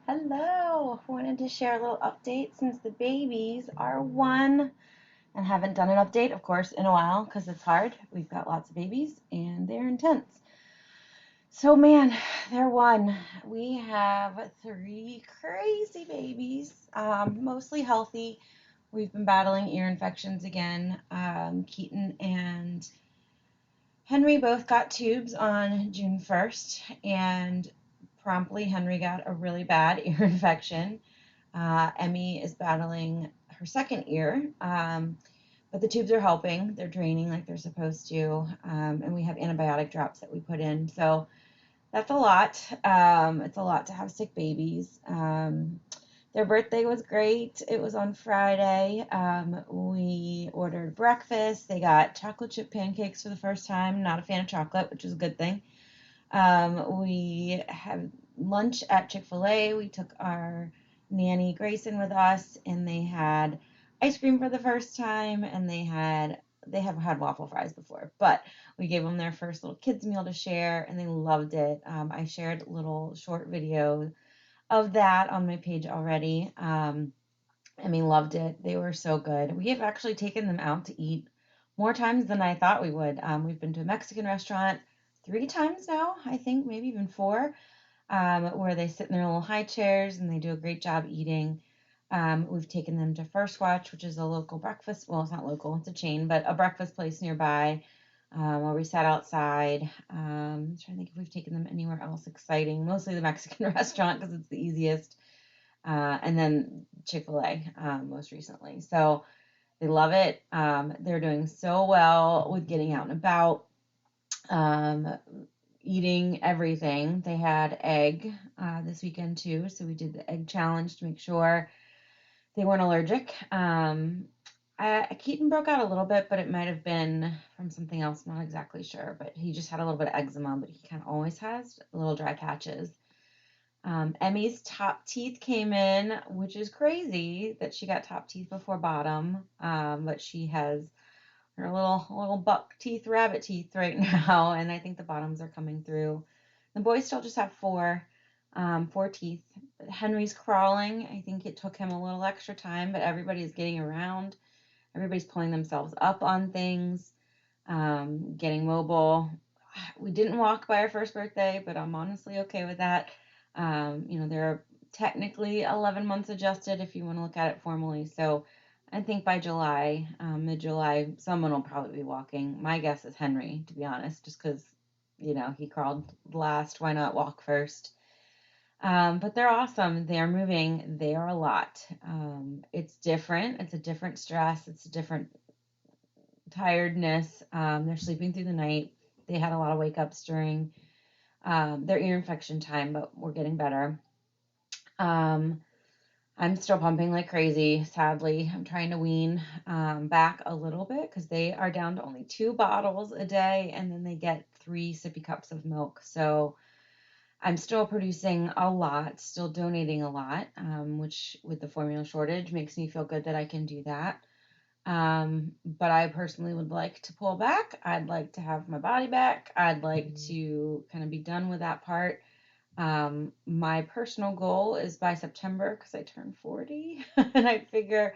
Hello! Wanted to share a little update since the babies are one and haven't done an update, of course, in a while because it's hard. We've got lots of babies and they're intense. So, man, they're one. We have three crazy babies, mostly healthy. We've been battling ear infections again. Keaton and Henry both got tubes on June 1st, and promptly Henry got a really bad ear infection. Emmy is battling her second ear, but the tubes are helping. They're draining like they're supposed to, and we have antibiotic drops that we put in. So that's a lot. It's a lot to have sick babies. Their birthday was great. It was on Friday. We ordered breakfast. They got chocolate chip pancakes for the first time. Not a fan of chocolate, which is a good thing. We had lunch at Chick-fil-A. We took our nanny Grayson with us, and they had ice cream for the first time, and they have had waffle fries before, but we gave them their first little kids meal to share, and they loved it. I shared a little short video of that on my page already. I mean, loved it. They were so good. We have actually taken them out to eat more times than I thought we would. We've been to a Mexican restaurant three times now, I think, maybe even four, where they sit in their little high chairs and they do a great job eating. We've taken them to First Watch, which is a local breakfast. Well, it's not local, it's a chain, but a breakfast place nearby where we sat outside. I'm trying to think if we've taken them anywhere else exciting. Mostly the Mexican restaurant because it's the easiest. And then Chick-fil-A most recently. So they love it. They're doing so well with getting out and about, um, eating everything. They had egg this weekend too, so we did the egg challenge to make sure they weren't allergic. Keaton broke out a little bit, but it might have been from something else. I'm not exactly sure, but he just had a little bit of eczema, but he kind of always has little dry patches. Emmy's top teeth came in, which is crazy that she got top teeth before bottom. But she has her little buck teeth, rabbit teeth right now, and I think the bottoms are coming through. The boys still just have four teeth. Henry's crawling. I think it took him a little extra time, but everybody's getting around. Everybody's pulling themselves up on things, getting mobile. We didn't walk by our first birthday, but I'm honestly okay with that. They're technically 11 months adjusted if you want to look at it formally. So I think by July, mid-July, someone will probably be walking. My guess is Henry, to be honest, just because, he crawled last. Why not walk first? But they're awesome. They are moving. They are a lot. It's different. It's a different stress. It's a different tiredness. They're sleeping through the night. They had a lot of wake ups during their ear infection time, but we're getting better. Um, I'm still pumping like crazy. Sadly, I'm trying to wean back a little bit because they are down to only 2 bottles a day, and then they get 3 sippy cups of milk. So I'm still producing a lot, still donating a lot, which with the formula shortage makes me feel good that I can do that. But I personally would like to pull back. I'd like to have my body back. I'd like to kind of be done with that part. My personal goal is by September because I turn 40 and I figure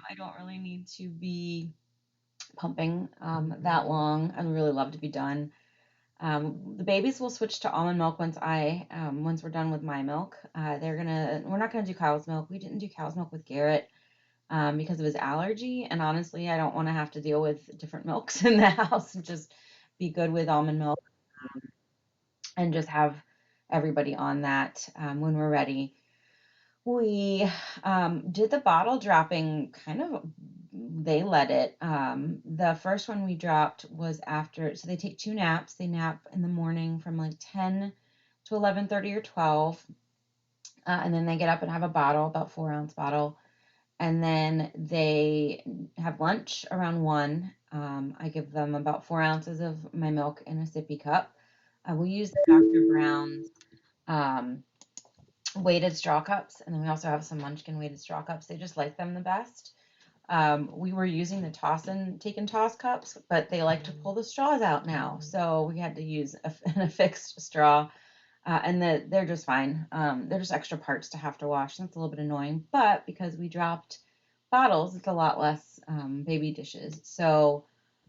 I don't really need to be pumping that long. I'd really love to be done. The babies will switch to almond milk once we're done with my milk. We're not gonna do cow's milk. We didn't do cow's milk with Garrett because of his allergy, and honestly, I don't want to have to deal with different milks in the house and just be good with almond milk and just have everybody on that when we're ready. We did the bottle dropping kind of, they let it. The first one we dropped was after, so they take 2 naps. They nap in the morning from like 10 to 11:30 or 12. And then they get up and have a bottle, about 4 ounce bottle. And then they have lunch around 1. I give them about 4 ounces of my milk in a sippy cup. We use the Dr. Brown's um, weighted straw cups, and then we also have some Munchkin weighted straw cups. They just like them the best. We were using the take and toss cups, but they like to pull the straws out now, so we had to use a fixed straw. And they're just fine. They're just extra parts to have to wash. That's a little bit annoying, but because we dropped bottles, it's a lot less baby dishes. So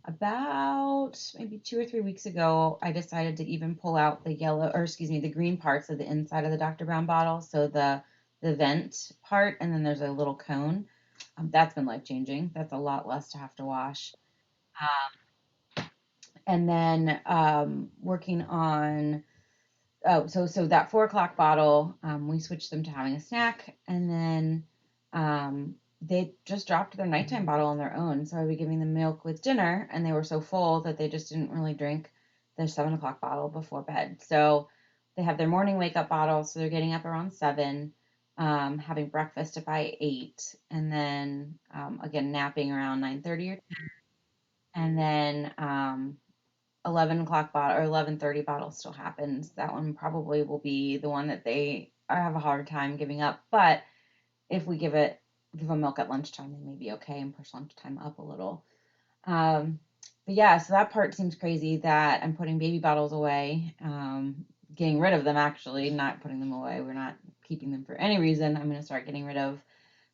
about maybe 2 or 3 weeks ago, I decided to even pull out the yellow, or excuse me, the green parts of the inside of the Dr. Brown bottle. So the vent part, and then there's a little cone. That's been life changing. That's a lot less to have to wash. And then working on so that 4 o'clock bottle, we switched them to having a snack, and then they just dropped their nighttime bottle on their own. So I would be giving them milk with dinner, and they were so full that they just didn't really drink their 7 o'clock bottle before bed. So they have their morning wake up bottle, so they're getting up around 7, having breakfast at by 8, and then again napping around 9:30 or 10, and then 11 o'clock bottle or 11:30 bottle still happens. That one probably will be the one that they I have a hard time giving up. But if we give them milk at lunchtime, they may be okay and push lunchtime up a little. Um, but yeah, so that part seems crazy that I'm putting baby bottles away, getting rid of them actually, not putting them away. We're not keeping them for any reason. I'm going to start getting rid of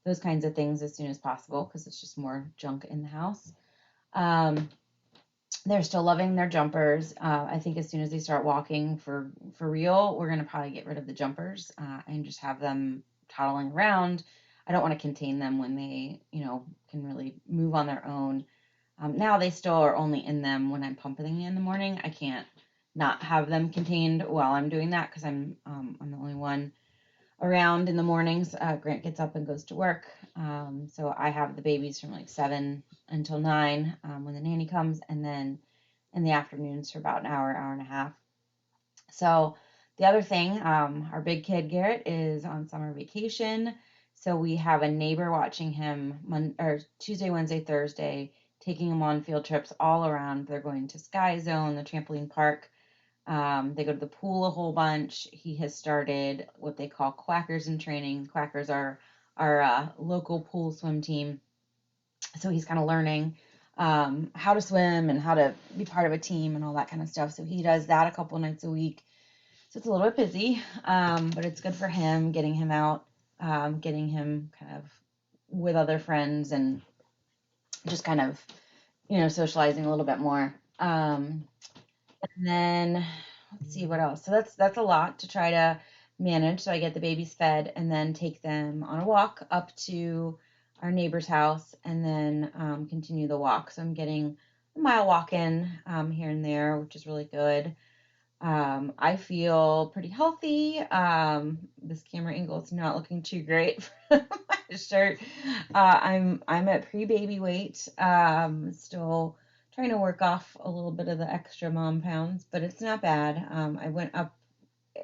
those kinds of things as soon as possible because it's just more junk in the house. Um, they're still loving their jumpers. I think as soon as they start walking for real, we're gonna probably get rid of the jumpers and just have them toddling around. I don't want to contain them when they, can really move on their own. Now they still are only in them when I'm pumping in the morning. I can't not have them contained while I'm doing that because I'm the only one around in the mornings. Grant gets up and goes to work. So I have the babies from like 7 until 9 when the nanny comes, and then in the afternoons for about an hour, hour and a half. So the other thing, our big kid Garrett is on summer vacation. So we have a neighbor watching him or Tuesday, Wednesday, Thursday, taking him on field trips all around. They're going to Sky Zone, the trampoline park. They go to the pool a whole bunch. He has started what they call Quackers in training. Quackers are our local pool swim team. So he's kind of learning how to swim and how to be part of a team and all that kind of stuff. So he does that a couple nights a week. So it's a little bit busy, but it's good for him, getting him out, getting him kind of with other friends and just kind of, socializing a little bit more. And then let's see what else. So that's a lot to try to manage. So I get the babies fed and then take them on a walk up to our neighbor's house and then continue the walk. So I'm getting a mile walk in here and there, which is really good. I feel pretty healthy. This camera angle is not looking too great for my shirt. I'm at pre-baby weight. Still trying to work off a little bit of the extra mom pounds, but it's not bad.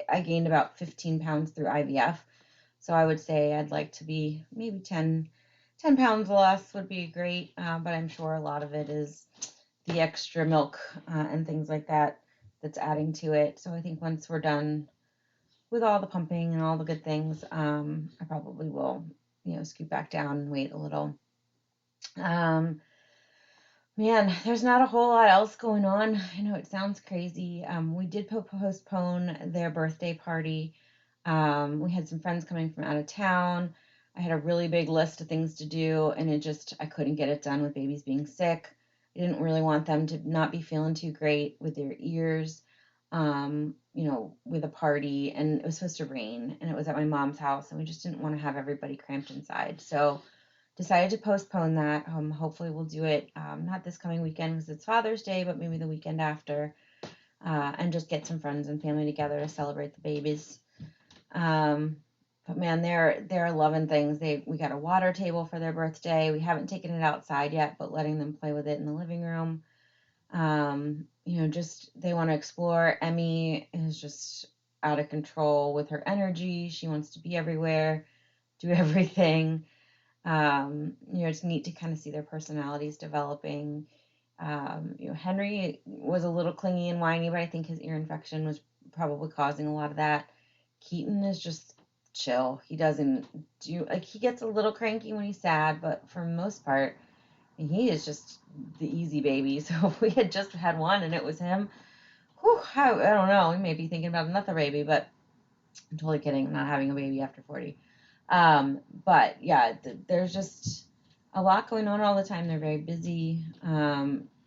I gained about 15 pounds through IVF. So I would say I'd like to be maybe 10 pounds less would be great. But I'm sure a lot of it is the extra milk and things like that that's adding to it. So I think once we're done with all the pumping and all the good things, I probably will, scoot back down and wait a little. Um, Man, there's not a whole lot else going on. I know it sounds crazy. We did postpone their birthday party. We had some friends coming from out of town. I had a really big list of things to do, and I couldn't get it done with babies being sick. I didn't really want them to not be feeling too great with their ears, with a party, and it was supposed to rain, and it was at my mom's house, and we just didn't want to have everybody cramped inside. So decided to postpone that. Hopefully, we'll do it not this coming weekend because it's Father's Day, but maybe the weekend after, and just get some friends and family together to celebrate the babies. Um, but man, they're loving things. We got a water table for their birthday. We haven't taken it outside yet, but letting them play with it in the living room. Just they want to explore. Emmy is just out of control with her energy. She wants to be everywhere, do everything. It's neat to kind of see their personalities developing. Henry was a little clingy and whiny, but I think his ear infection was probably causing a lot of that. Keaton is just chill. He doesn't he gets a little cranky when he's sad, but for the most part, he is just the easy baby. So if we had just had one and it was him, whew, I don't know. We may be thinking about another baby, but I'm totally kidding. I'm not having a baby after 40. But yeah, there's just a lot going on all the time. They're very busy.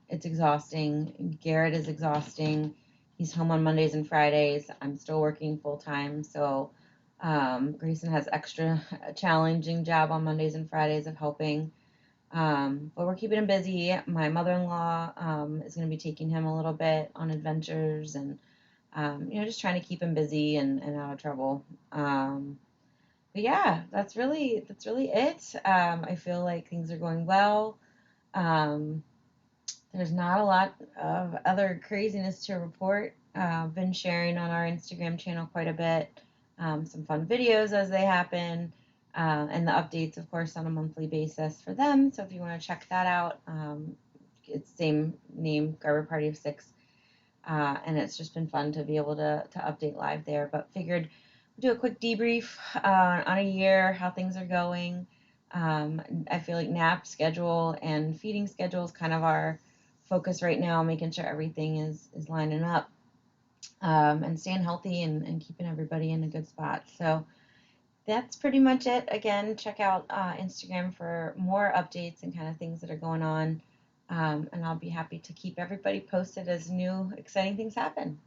It's exhausting. Garrett is exhausting. He's home on Mondays and Fridays. I'm still working full time. So Grayson has extra challenging job on Mondays and Fridays of helping. But we're keeping him busy. My mother-in-law is going to be taking him a little bit on adventures and just trying to keep him busy and out of trouble. But yeah, that's really it. I feel like things are going well. Um, there's not a lot of other craziness to report. I've been sharing on our Instagram channel quite a bit, some fun videos as they happen, and the updates, of course, on a monthly basis for them. So if you want to check that out, it's same name, Garber Party of Six, and it's just been fun to be able to update live there. But figured do a quick debrief on a year, how things are going. I feel like nap schedule and feeding schedule is kind of our focus right now, making sure everything is lining up, and staying healthy and keeping everybody in a good spot. So that's pretty much it. Again, check out Instagram for more updates and kind of things that are going on. And I'll be happy to keep everybody posted as new exciting things happen.